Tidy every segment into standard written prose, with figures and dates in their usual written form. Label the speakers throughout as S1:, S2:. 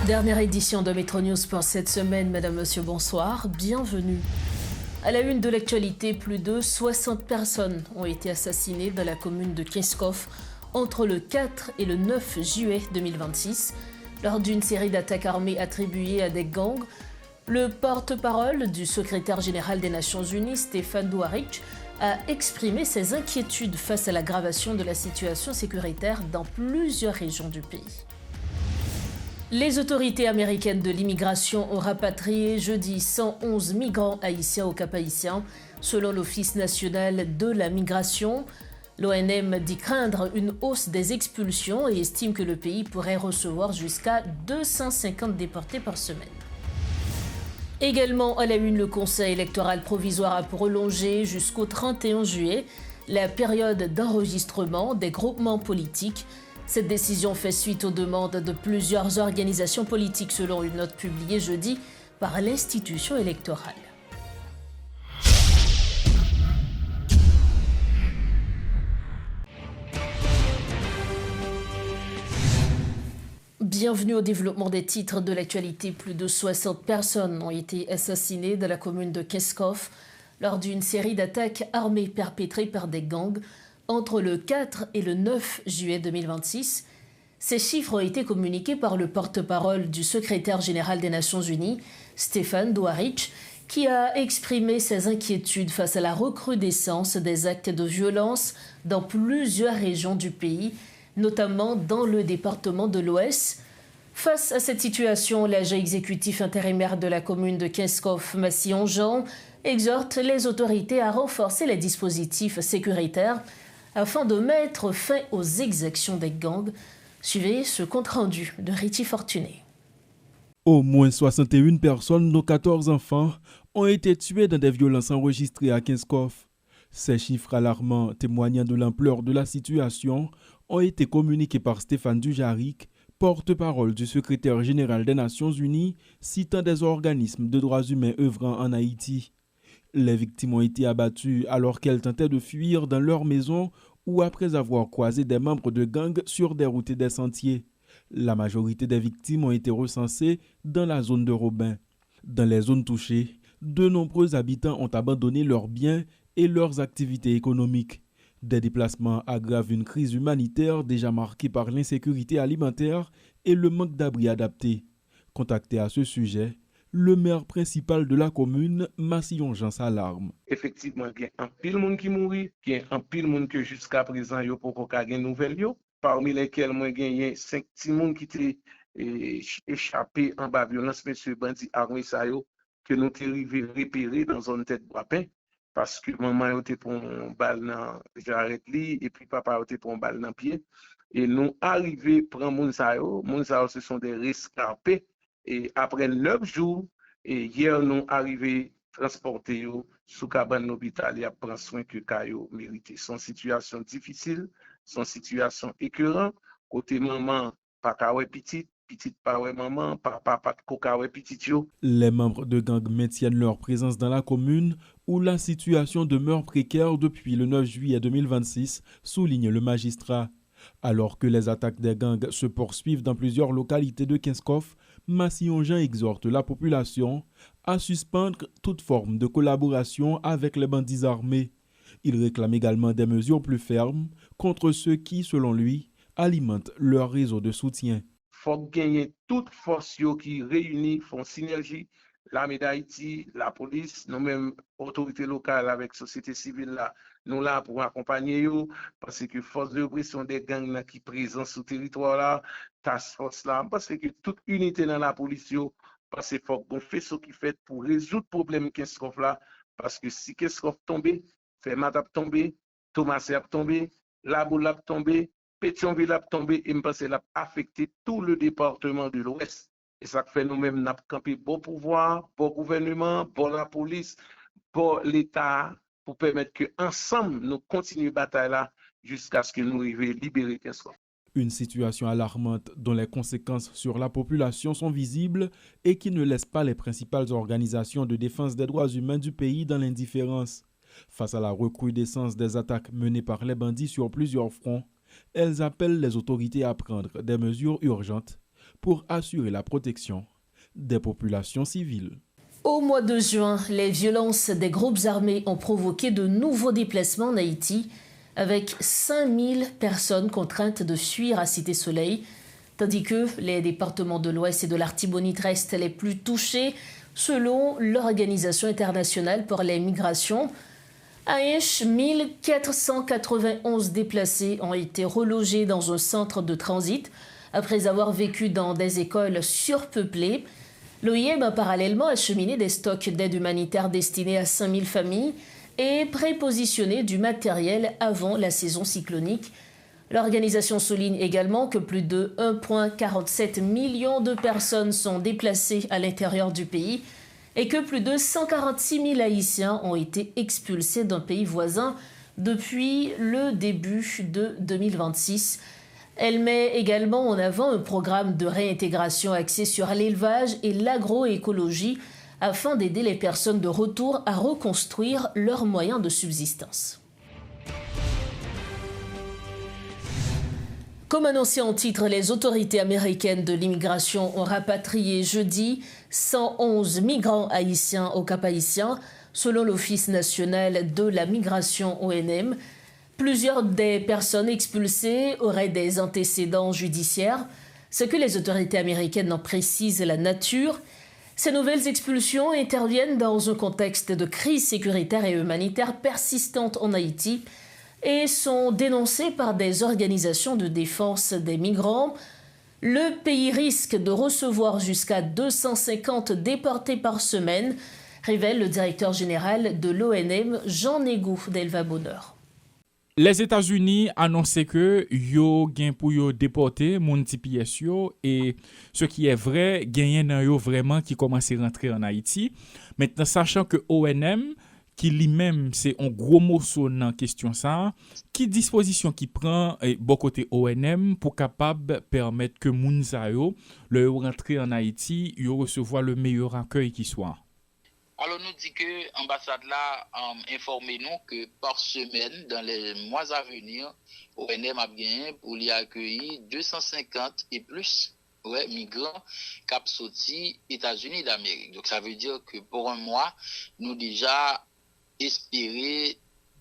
S1: Dernière édition de Métro News pour cette semaine. Madame, monsieur, bonsoir. Bienvenue. À la une de l'actualité, plus de 60 personnes ont été assassinées dans la commune de Kinskov entre le 4 et le 9 juillet 2026 lors d'une série d'attaques armées attribuées à des gangs. Le porte-parole du secrétaire général des Nations Unies, Stéphane Dujarric, a exprimé ses inquiétudes face à l'aggravation de la situation sécuritaire dans plusieurs régions du pays. Les autorités américaines de l'immigration ont rapatrié jeudi 111 migrants haïtiens au Cap-Haïtien, selon l'Office national de la migration. L'ONM dit craindre une hausse des expulsions et estime que le pays pourrait recevoir jusqu'à 250 déportés par semaine. Également à la une, le Conseil électoral provisoire a prolongé jusqu'au 31 juillet la période d'enregistrement des groupements politiques. Cette décision fait suite aux demandes de plusieurs organisations politiques selon une note publiée jeudi par l'institution électorale. Bienvenue au développement des titres de l'actualité. Plus de 60 personnes ont été assassinées dans la commune de Kinskov lors d'une série d'attaques armées perpétrées par des gangs entre le 4 et le 9 juillet 2026. Ces chiffres ont été communiqués par le porte-parole du secrétaire général des Nations Unies, Stéphane Dujarric, qui a exprimé ses inquiétudes face à la recrudescence des actes de violence dans plusieurs régions du pays, notamment dans le département de l'Ouest. Face à cette situation, l'agent exécutif intérimaire de la commune de Kinskov, Massillon-Jean, exhorte les autorités à renforcer les dispositifs sécuritaires afin de mettre fin aux exactions des gangs. Suivez ce compte-rendu de Richie Fortuné.
S2: Au moins 61 personnes, dont 14 enfants, ont été tuées dans des violences enregistrées à Kinskov. Ces chiffres alarmants témoignant de l'ampleur de la situation ont été communiqués par Stéphane Dujarric, porte-parole du secrétaire général des Nations Unies, citant des organismes de droits humains œuvrant en Haïti. Les victimes ont été abattues alors qu'elles tentaient de fuir dans leur maison ou après avoir croisé des membres de gangs sur des routes et des sentiers. La majorité des victimes ont été recensées dans la zone de Robin. Dans les zones touchées, de nombreux habitants ont abandonné leurs biens et leurs activités économiques. Des déplacements aggravent une crise humanitaire déjà marquée par l'insécurité alimentaire et le manque d'abris adaptés. Contacté à ce sujet, le maire principal de la commune, Massillon-Jean, s'alarme.
S3: Effectivement, il y a un pile monde qui mourit, il y a un pile monde que jusqu'à présent, il n'y a pas de nouvelles. Parmi lesquels, il y a 5 petits monde qui étaient échappés en bas violence, monsieur bandit armé ça que nous avons repéré dans une tête bois pain. Parce que maman était pour un balle dans j'arrête li et puis papa était pour un balle dans pied et nous arrivé prendre moun sa yo ce sont des rescapés et après 9 jours et hier nous arrivé transporter yo sous cabane l'hôpital et prendre soin que kayo mérité. Son situation difficile, son situation écœurante côté maman pas ka wè petite pas ouais maman, papa pas de coca ouais petit yo.
S2: Les membres de gangs maintiennent leur présence dans la commune où la situation demeure précaire depuis le 9 juillet 2026, souligne le magistrat. Alors que les attaques des gangs se poursuivent dans plusieurs localités de Kinskov, Massillon-Jean exhorte la population à suspendre toute forme de collaboration avec les bandits armés. Il réclame également des mesures plus fermes contre ceux qui, selon lui, alimentent leur réseau de soutien.
S3: Faut gagner toute force qui réunit, font synergie, l'armée d'Haïti, la police, nous-mêmes, autorités locales avec société civile là, nous là pour accompagner eux, parce que force de répression des gangs là qui présents sur le territoire là, task force là, parce que toute unité dans la police, parce qu'il faut qu'on fait ce qui fait pour résoudre le problème Kinskov là, parce que si Kinskov tombe, Fermat a tombé, Thomas a tombé, La Boule a tombé, Pétionville a tombé et je pense qu'elle a affecté tout le département de l'Ouest. Et ça fait nous-mêmes, nous avons campé bon pouvoir, bon gouvernement, bon la police, bon l'État, pour permettre qu'ensemble, nous continuions la bataille là jusqu'à ce que nous arrivions à libérer Kinskov.
S2: Une situation alarmante dont les conséquences sur la population sont visibles et qui ne laisse pas les principales organisations de défense des droits humains du pays dans l'indifférence. Face à la recrudescence des attaques menées par les bandits sur plusieurs fronts, elles appellent les autorités à prendre des mesures urgentes pour assurer la protection des populations civiles.
S1: Au mois de juin, les violences des groupes armés ont provoqué de nouveaux déplacements en Haïti, avec 5000 personnes contraintes de fuir à Cité-Soleil, tandis que les départements de l'Ouest et de l'Artibonite restent les plus touchés, selon l'Organisation internationale pour les migrations. À Inch, 1491 déplacés ont été relogés dans un centre de transit après avoir vécu dans des écoles surpeuplées. L'OIM a parallèlement acheminé des stocks d'aide humanitaire destinés à 5000 familles et prépositionné du matériel avant la saison cyclonique. L'organisation souligne également que plus de 1,47 million de personnes sont déplacées à l'intérieur du pays et que plus de 146 000 Haïtiens ont été expulsés d'un pays voisin depuis le début de 2026. Elle met également en avant un programme de réintégration axé sur l'élevage et l'agroécologie afin d'aider les personnes de retour à reconstruire leurs moyens de subsistance. Comme annoncé en titre, les autorités américaines de l'immigration ont rapatrié jeudi 111 migrants haïtiens au Cap-Haïtien, selon l'Office national de la migration ONM. Plusieurs des personnes expulsées auraient des antécédents judiciaires, ce que les autorités américaines en précisent la nature. Ces nouvelles expulsions interviennent dans un contexte de crise sécuritaire et humanitaire persistante en Haïti et sont dénoncées par des organisations de défense des migrants. Le pays risque de recevoir jusqu'à 250 déportés par semaine, révèle le directeur général de l'ONM, Jean Négou d'Elva Bonheur.
S4: Les États-Unis annoncé que yo gen pour yo déporter moun ti pièce yo et ce qui est vrai gagné nan yo vraiment qui commence à rentrer en Haïti. Maintenant sachant que ONM qui lui-même c'est un gros morceau dans question ça, qui disposition qui prend bon côté ONM pour capable permettre que moun sa yo le rentrer en Haïti, yo recevoir le meilleur accueil qui soit.
S5: Alors nous dit que l'ambassade là informé nous que par semaine, dans les mois à venir, ONM a gagné pour y accueillir 250 et plus migrants qui sorti États-Unis d'Amérique. Donc ça veut dire que pour un mois, nous déjà espérer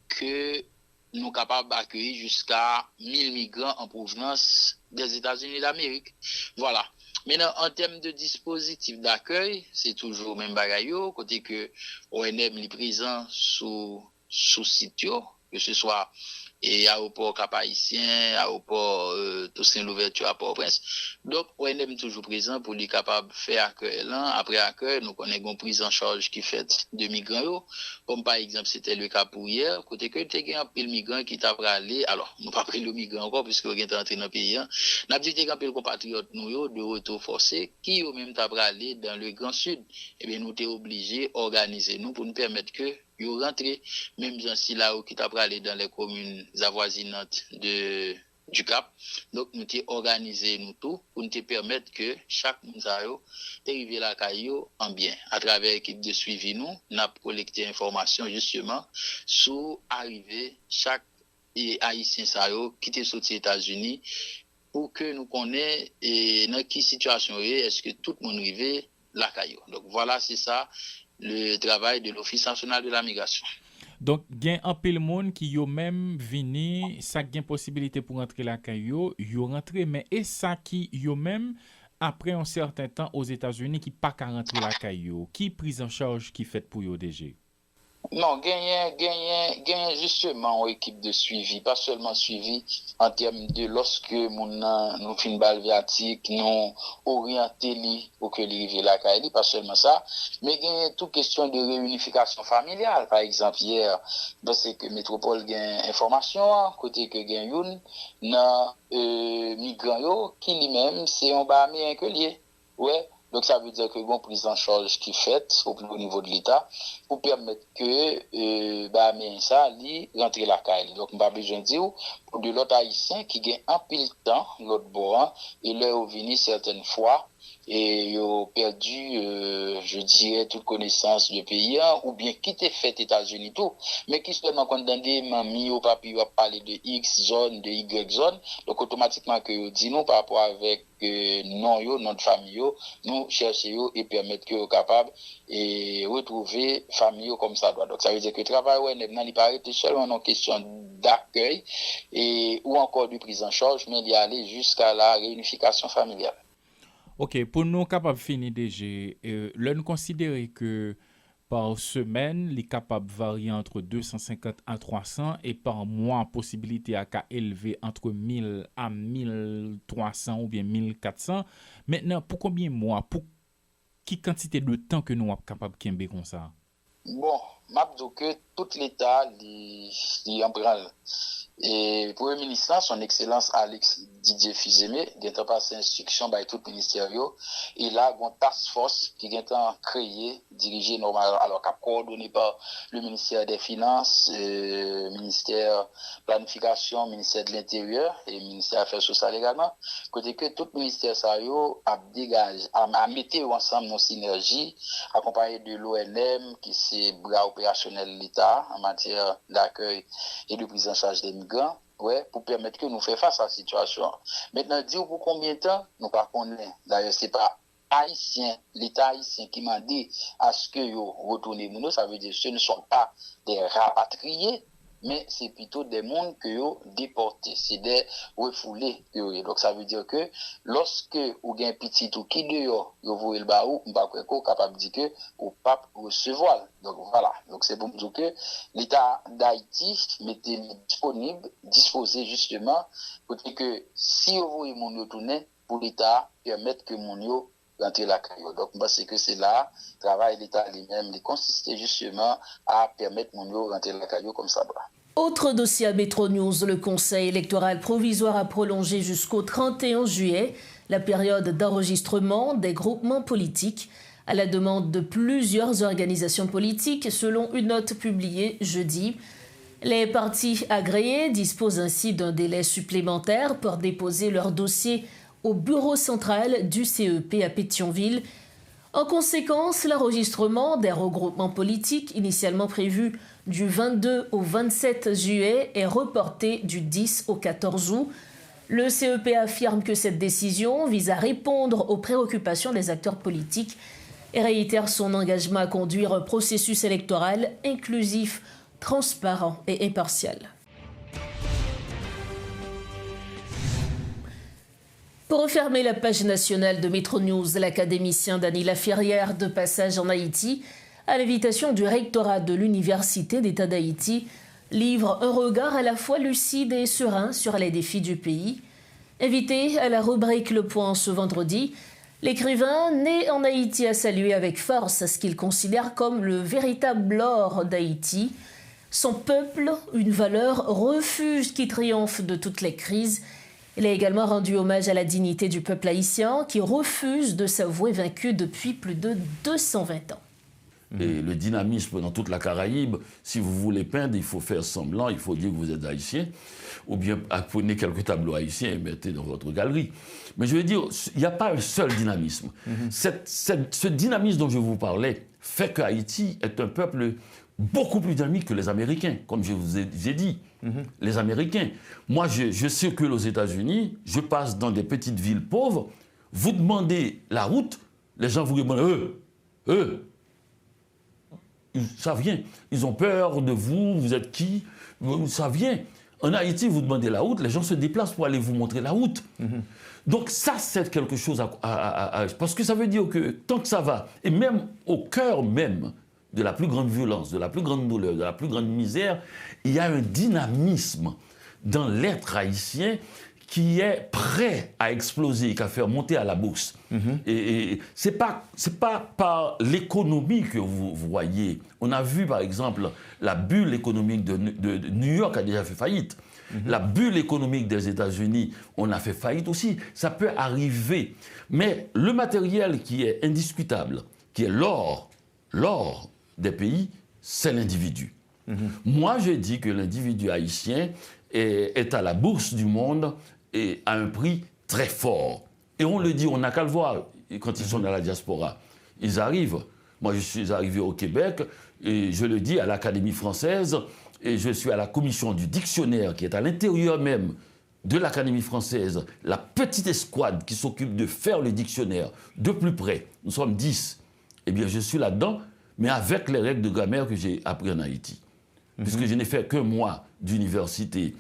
S5: que nous sommes capables d'accueillir jusqu'à 1000 migrants en provenance des États-Unis d'Amérique. Voilà. Maintenant, en termes de dispositif d'accueil, c'est toujours même bagaille, côté que ONM est présent sous site, que ce soit aéroport Cap-Haïtien, aéroport Toussaint Louverture à Port-au-Prince. Donc, ONM toujours présent pour lui capable de faire accueil là. Après accueil, nous connaissons une prise en charge qui fait de migrants. Comme par exemple, c'était le cas pour hier, côté que tu as un peu de migrants qui t'a aller. Alors, nous pas pris le migrant encore, puisque nous sommes entrés dans le pays. Nous avons dit qu'il y a un peu de compatriotes nous, de retour forcé, qui eux même t'a aller dans le Grand Sud. Eh bien, nous sommes obligés d'organiser nous pour nous permettre que yo rentré même si là qui t'a aller dans les communes avoisinantes du Cap. Donc nous t'ai organisé nous tout pour nous te permettre que chaque mounsayo arrive la caillou en bien à travers l'équipe de suivi nous n'a collecté information justement sur arrivée chaque haïtien sayo qui était sorti aux États-Unis pour que nous connaissions dans quelle situation est-ce que tout le monde arrive la caillou. Donc voilà, c'est ça le travail de l'Office national de la migration.
S4: Donc, il y a un peu de monde qui yo même vini, ça gain possibilité pour rentrer la caillou, yo rentrer, mais et ça qui yo même après un certain temps aux États-Unis qui pas qu'à rentrer la caillou, qui prise en charge qui fait pour yo déjà?
S5: Non, gagner justement une équipe de suivi, pas seulement suivi en termes de lorsque nous fin balle viatique, nous orienter li pour que li rive la caille, pas seulement ça, mais gagner toute question de réunification familiale. Par exemple, hier, parce que Métropole gagne information, côté que gagne youn, nan migrant yo, qui lui-même, c'est un bas américain que lié. Ouais. Donc ça veut dire que bon prise en charge qui fait au plus haut niveau de l'État pour permettre que mais ça li rentrer la caille. Donc pas besoin de dire pour de l'autre haïtien qui gagne un pile temps l'autre bord et leur venu certaines fois et ils ont perdu, je dirais, toute connaissance du pays, ou bien quitter fait États-Unis tout, mais qui seulement quand on dit mamie ou papi va parler de X zone, de Y zone, donc automatiquement que dit nous par rapport avec notre famille, nous cherchons et permettre que capable et retrouver famille comme ça doit. Donc ça veut dire que le travail maintenant il paraît seulement une question d'accueil et ou encore de prise en charge, mais il y aller jusqu'à la réunification familiale.
S4: OK, pour nous capables de finir déjà, là nous considérer que par semaine, les capables varient entre 250 à 300 et par mois, possibilité à élever entre 1000 à 1300 ou bien 1400. Maintenant, pour combien de mois, pour qui quantité de temps que nous sommes capables de faire comme ça?
S5: Bon, je dis que tout l'État est en branle. Et le Premier ministre, son Excellence Alex Didier Fizeme, il a passé instruction par tout le ministère. Et là, il y a une task force qui est créée, dirigée normalement, alors coordonnée par le ministère des Finances, ministère de Planification, ministère de l'Intérieur et ministère des Affaires sociales également. Côté que tout le ministère a dégagé, a mis ensemble nos synergies, accompagné de l'ONM, qui c'est bras opérationnel de l'État en matière d'accueil et de prise en charge des migrants, pour permettre que nous fassions face à la situation. Maintenant, dire pour combien de temps, nous ne connaissons pas. D'ailleurs, ce n'est pas haïtien, l'État haïtien qui m'a dit à ce que vous retournez, ça veut dire que ce ne sont pas des rapatriés, mais c'est plutôt des mondes que vous déportés, c'est des refoulés. Donc ça veut dire que lorsque vous avez un petit ou qui dehors, vous voyez le baou, vous êtes capable de dire que vous ne pouvez pas recevoir. Donc voilà, donc c'est pour me dire que l'État d'Haïti mettait disponible, disposé justement, pour dire que si vous voyez mon retourner, pour l'État permettre que mon yo rentrer la caillou. Donc, je pense que c'est là, le travail de l'État lui-même, il consistait justement à permettre mon yo rentrer la caillou comme ça doit.
S1: Autre dossier à Métro News, le Conseil électoral provisoire a prolongé jusqu'au 31 juillet la période d'enregistrement des groupements politiques à la demande de plusieurs organisations politiques, selon une note publiée jeudi. Les partis agréés disposent ainsi d'un délai supplémentaire pour déposer leur dossier au bureau central du CEP à Pétionville. En conséquence, l'enregistrement des regroupements politiques initialement prévu du 22 au 27 juillet est reporté du 10 au 14 août. Le CEP affirme que cette décision vise à répondre aux préoccupations des acteurs politiques et réitère son engagement à conduire un processus électoral inclusif, transparent et impartial. Pour refermer la page nationale de Métro News, l'académicien Dany Laferrière, de passage en Haïti, à l'invitation du rectorat de l'Université d'État d'Haïti, livre un regard à la fois lucide et serein sur les défis du pays. Invité à la rubrique Le Point ce vendredi, l'écrivain né en Haïti a salué avec force ce qu'il considère comme le véritable or d'Haïti. Son peuple, une valeur refuge qui triomphe de toutes les crises. Il a également rendu hommage à la dignité du peuple haïtien qui refuse de s'avouer vaincu depuis plus de 220 ans.
S6: Et le dynamisme dans toute la Caraïbe, si vous voulez peindre, il faut faire semblant, il faut dire que vous êtes haïtien, ou bien prenez quelques tableaux haïtiens et mettez dans votre galerie. Mais je veux dire, il n'y a pas un seul dynamisme. Ce dynamisme dont je vous parlais fait que Haïti est un peuple beaucoup plus dynamique que les Américains, comme je vous ai dit. Les Américains. Moi, je circule aux États-Unis, je passe dans des petites villes pauvres, vous demandez la route, les gens vous répondent ça vient. Ils ont peur de vous, vous êtes qui? Ça vient. En Haïti, vous demandez la route, les gens se déplacent pour aller vous montrer la route. Donc ça, c'est quelque chose parce que ça veut dire que tant que ça va, et même au cœur même de la plus grande violence, de la plus grande douleur, de la plus grande misère, il y a un dynamisme dans l'être haïtien qui est prêt à exploser, qui à faire monter à la bourse. Et c'est pas par l'économie que vous voyez. On a vu, par exemple, la bulle économique de New York a déjà fait faillite. La bulle économique des États-Unis, on a fait faillite aussi. Ça peut arriver. Mais le matériel qui est indiscutable, qui est l'or des pays, c'est l'individu. Moi, je dis que l'individu haïtien est à la bourse du monde et à un prix très fort. Et on le dit, on n'a qu'à le voir. quand ils sont dans la diaspora. Ils arrivent. Moi, je suis arrivé au Québec, et je le dis à l'Académie française, et je suis à la commission du dictionnaire, qui est à l'intérieur même de l'Académie française, la petite escouade qui s'occupe de faire le dictionnaire de plus près. Nous sommes 10. Eh bien, je suis là-dedans, mais avec les règles de grammaire que j'ai apprises en Haïti. Puisque je n'ai fait qu'un mois d'université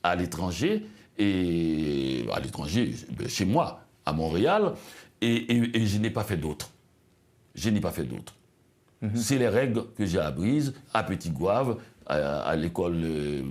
S6: à l'étranger, et à l'étranger, chez moi, à Montréal, et je n'ai pas fait d'autres. Je n'ai pas fait d'autres. C'est les règles que j'ai apprises à Petit Goave, à l'école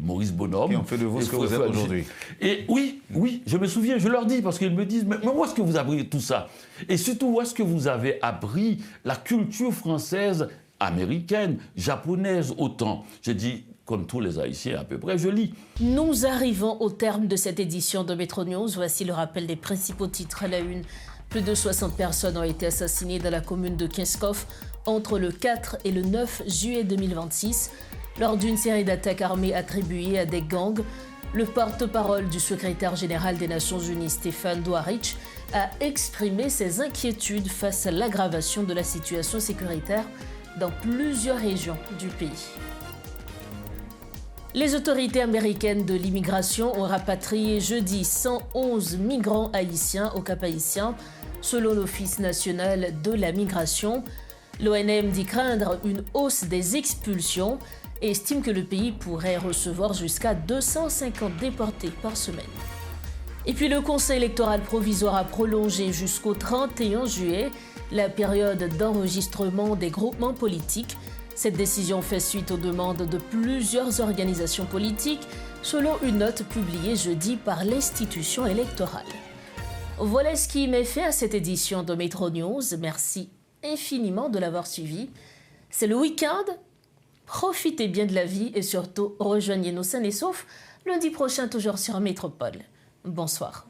S6: Maurice Bonhomme.
S7: Et on fait de vous ce que vous êtes aujourd'hui.
S6: Et oui, je me souviens, je leur dis, parce qu'ils me disent, mais où est-ce que vous avez appris tout ça? Et surtout, où est-ce que vous avez appris la culture française, américaine, japonaise, autant? J'ai dit, comme tous les Haïtiens à peu près, je lis.
S1: Nous arrivons au terme de cette édition de Métro News. Voici le rappel des principaux titres à la une. Plus de 60 personnes ont été assassinées dans la commune de Kinskov entre le 4 et le 9 juillet 2026 lors d'une série d'attaques armées attribuées à des gangs. Le porte-parole du secrétaire général des Nations Unies, Stéphane Dujarric, a exprimé ses inquiétudes face à l'aggravation de la situation sécuritaire dans plusieurs régions du pays. Les autorités américaines de l'immigration ont rapatrié jeudi 111 migrants haïtiens au Cap-Haïtien, selon l'Office national de la migration. L'ONM dit craindre une hausse des expulsions et estime que le pays pourrait recevoir jusqu'à 250 déportés par semaine. Et puis le Conseil électoral provisoire a prolongé jusqu'au 31 juillet la période d'enregistrement des groupements politiques. Cette décision fait suite aux demandes de plusieurs organisations politiques, selon une note publiée jeudi par l'institution électorale. Voilà ce qui met fin à cette édition de Métro News. Merci infiniment de l'avoir suivi. C'est le week-end. Profitez bien de la vie et surtout rejoignez-nous sains et saufs lundi prochain, toujours sur Métropole. Bonsoir.